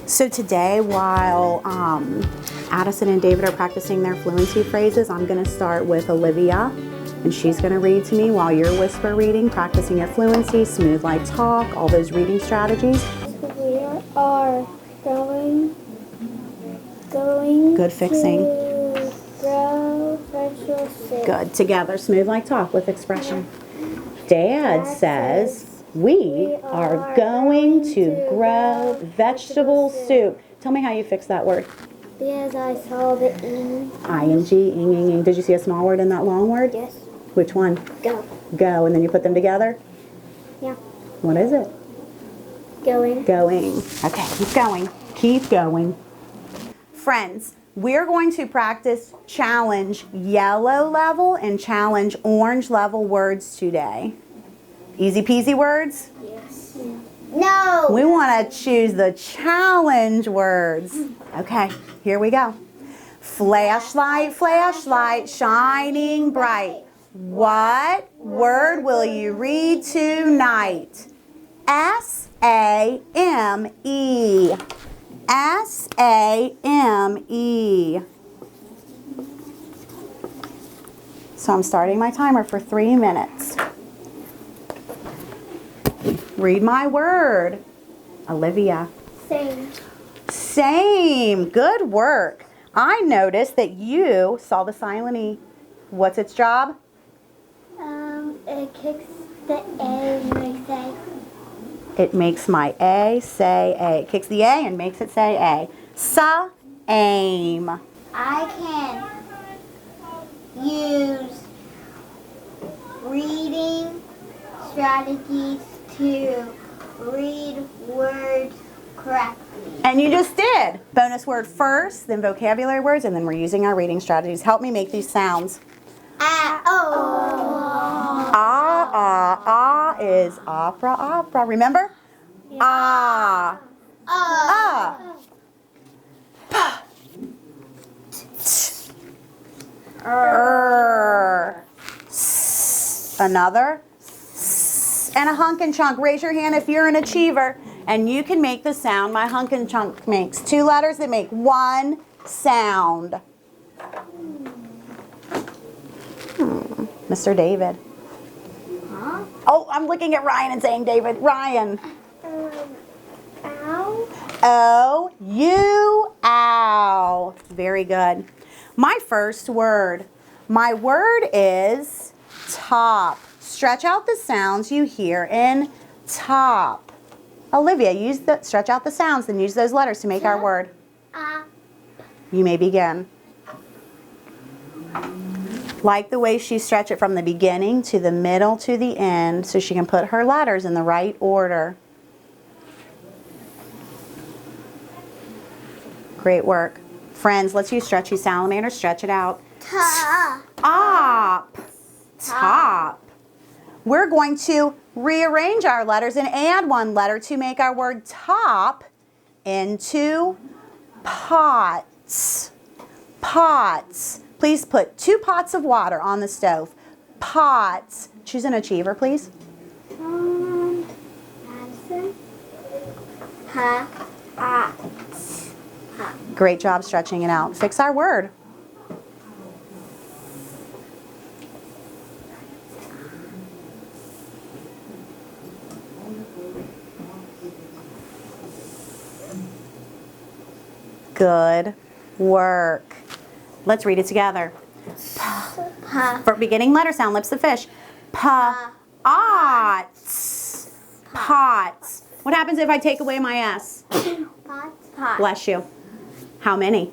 So today, while Addison and David are practicing their fluency phrases, I'm going to start with Olivia, and she's going to read to me while you're whisper reading, practicing your fluency, smooth like talk, all those reading strategies. We are going Good fixing. to grow vegetable soup. Good. Together, smooth like talk with expression. Dad says we are going to grow vegetable soup. Tell me how you fix that word. Because I saw the ing. I-N-G, ing, ing, ing. Did you see a small word in that long word? Yes. Which one? Go. Go, and then you put them together? Yeah. What is it? Going. Going. Okay, keep going. Keep going. Friends, we're going to practice challenge yellow level and challenge orange level words today. Easy peasy words? Yes. No. We want to choose the challenge words. Okay, here we go. Flashlight, flashlight, shining bright. What word will you read tonight? S-A-M-E. S-A-M-E. So I'm starting my timer for 3 minutes. Read my word. Olivia. Same. Same. Good work. I noticed that you saw the silent E. What's its job? It kicks the A and makes A. It makes my A say A. It kicks the A and makes it say A. Sa-aim. I can use reading strategies to read words correctly. And you just did. Bonus word first, then vocabulary words, and then we're using our reading strategies. Help me make these sounds. Ah, ah, ah is opera, opera. Remember? Yeah. Ah. Ah. Pa. Another. And a hunk and chunk. Raise your hand if you're an achiever. And you can make the sound my hunk and chunk makes. 2 letters that make 1 sound. Mr. David. Huh? Oh, I'm looking at Ryan and saying David. Ryan. Ow. O, U, ow. Very good. My first word. My word is top. Stretch out the sounds you hear in top. Olivia, stretch out the sounds, then use those letters to make our word. You may begin. Like the way she stretched it from the beginning to the middle to the end so she can put her letters in the right order. Great work. Friends, let's use stretchy salamander. Stretch it out. Top. Top. We're going to rearrange our letters and add 1 letter to make our word top into pots. Pots. Please put 2 pots of water on the stove. Pots. Choose an achiever, please. Addison. Pots. Great job stretching it out. Fix our word. Good work. Let's read it together. For beginning letter sound, lips of fish. Pots. Pots. What happens if I take away my S? Pots. Bless you. How many?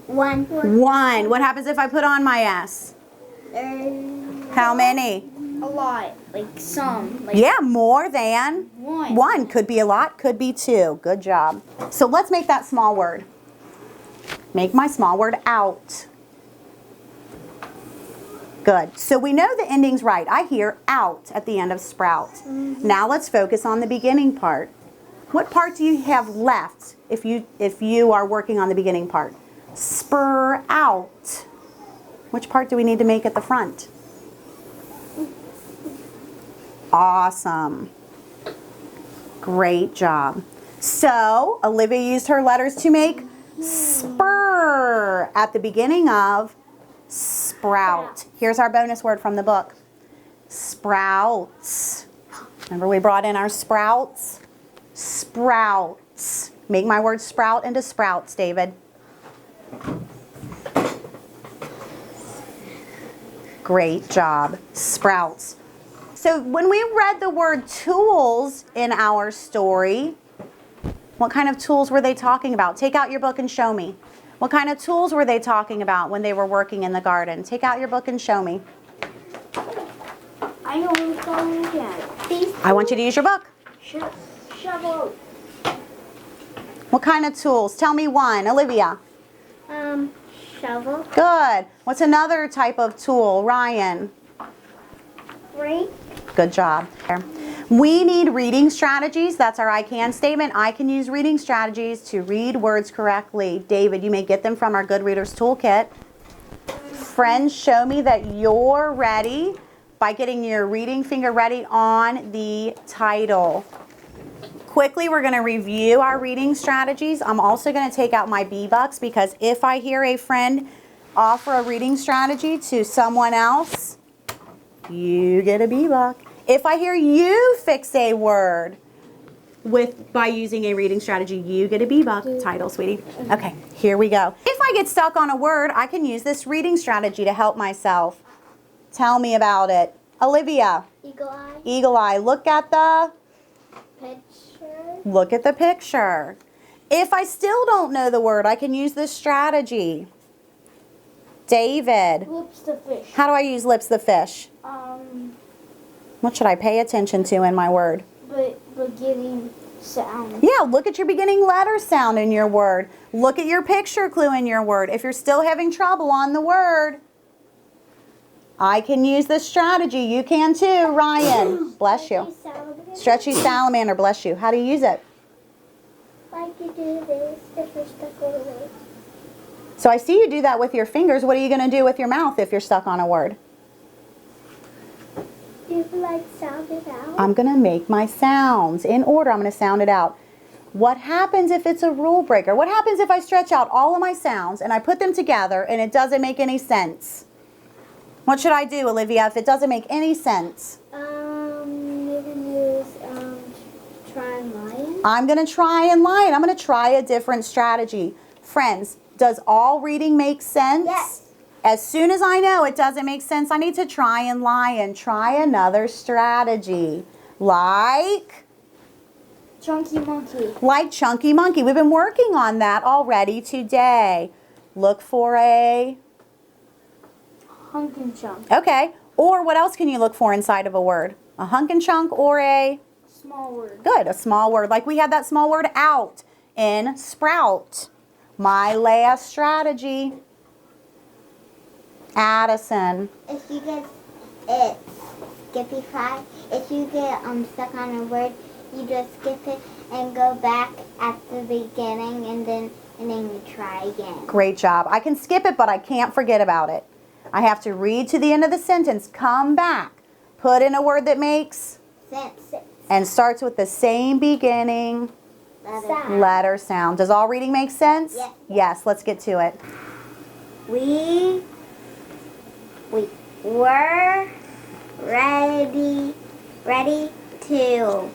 1. 1. What happens if I put on my S? How many? A lot. Like some. Like Yeah, more than 1. 1. Could be a lot, could be 2. Good job. So let's make that small word. Make my small word out. Good. So we know the ending's right. I hear out at the end of sprout. Now let's focus on the beginning part. What part do you have left if you are working on the beginning part? Spur out. Which part do we need to make at the front? Awesome. Great job. So Olivia used her letters to make spur at the beginning of sprout. Here's our bonus word from the book. Sprouts. Remember we brought in our sprouts? Sprouts. Make my word sprout into sprouts, David. Great job. Sprouts. So when we read the word tools in our story, what kind of tools were they talking about? Take out your book and show me. What kind of tools were they talking about when they were working in the garden? Take out your book and show me. I know what's going on. I want you to use your book. Shovel. What kind of tools? Tell me one. Olivia. Shovel. Good. What's another type of tool? Ryan. Right. Good job. We need reading strategies. That's our I can statement. I can use reading strategies to read words correctly. David, you may get them from our Good Readers Toolkit. Friends, show me that you're ready by getting your reading finger ready on the title. Quickly, we're going to review our reading strategies. I'm also going to take out my B-Bucks because if I hear a friend offer a reading strategy to someone else, you get a B-Buck. If I hear you fix a word by using a reading strategy, you get a B-Buck. Title, sweetie. Okay, here we go. If I get stuck on a word, I can use this reading strategy to help myself. Tell me about it. Olivia. Eagle eye. Eagle eye. Look at the picture. If I still don't know the word, I can use this strategy. David. Lips the fish. How do I use lips the fish? What should I pay attention to in my word? Beginning sound. Yeah, look at your beginning letter sound in your word. Look at your picture clue in your word. If you're still having trouble on the word, I can use this strategy. You can too, Ryan. Bless you. Stretchy salamander, bless you. How do you use it? Like you do this if you're stuck on a word. So I see you do that with your fingers. What are you going to do with your mouth if you're stuck on a word? You like sound it out? I'm going to make my sounds. In order, I'm going to sound it out. What happens if it's a rule breaker? What happens if I stretch out all of my sounds and I put them together and it doesn't make any sense? What should I do, Olivia, if it doesn't make any sense? You can use try and line. I'm going to try and line. I'm going to try a different strategy. Friends, does all reading make sense? Yes. As soon as I know it doesn't make sense, I need to try and lie and try another strategy. Like? Chunky monkey. Like chunky monkey. We've been working on that already today. Look for a... Hunk and chunk. Okay. Or what else can you look for inside of a word? A hunk and chunk or a... Small word. Good. A small word. Like we had that small word out in sprout. My last strategy. Addison. If you get it, Skippy Pie, if you get stuck on a word, you just skip it and go back at the beginning and then you try again. Great job. I can skip it, but I can't forget about it. I have to read to the end of the sentence, come back, put in a word that makes sense and starts with the same beginning letter sound. Does all reading make sense? Yes. Yes, let's get to it. We were ready to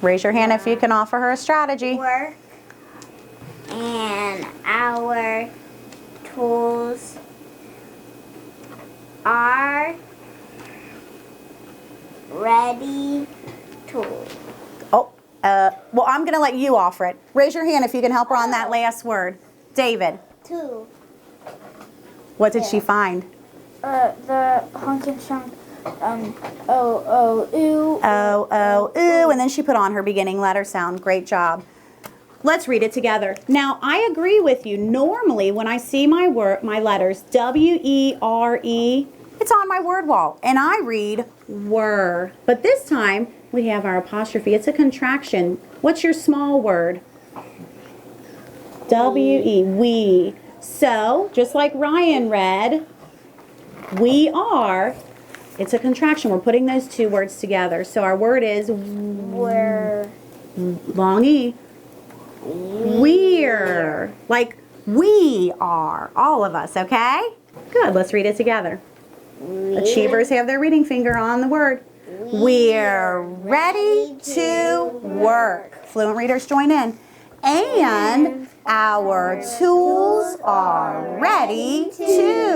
Raise your hand if you can offer her a strategy. work, and our tools are ready to. Well, I'm going to let you offer it. Raise your hand if you can help her on that last word. David, To. what did she find? The hunk and chunk. Ooh. Oh, ooh, and then she put on her beginning letter sound. Great job. Let's read it together. Now, I agree with you. Normally, when I see my letters, W-E-R-E, it's on my word wall, and I read were. But this time, we have our apostrophe. It's a contraction. What's your small word? W-E, we. So, just like Ryan read, we are It's a contraction. We're putting those two words together. So our word is We're. long E. We're. Like we are. All of us, okay? Good. Let's read it together. Achievers have their reading finger on the word. We're ready to work. Fluent readers join in. And our tools are ready too.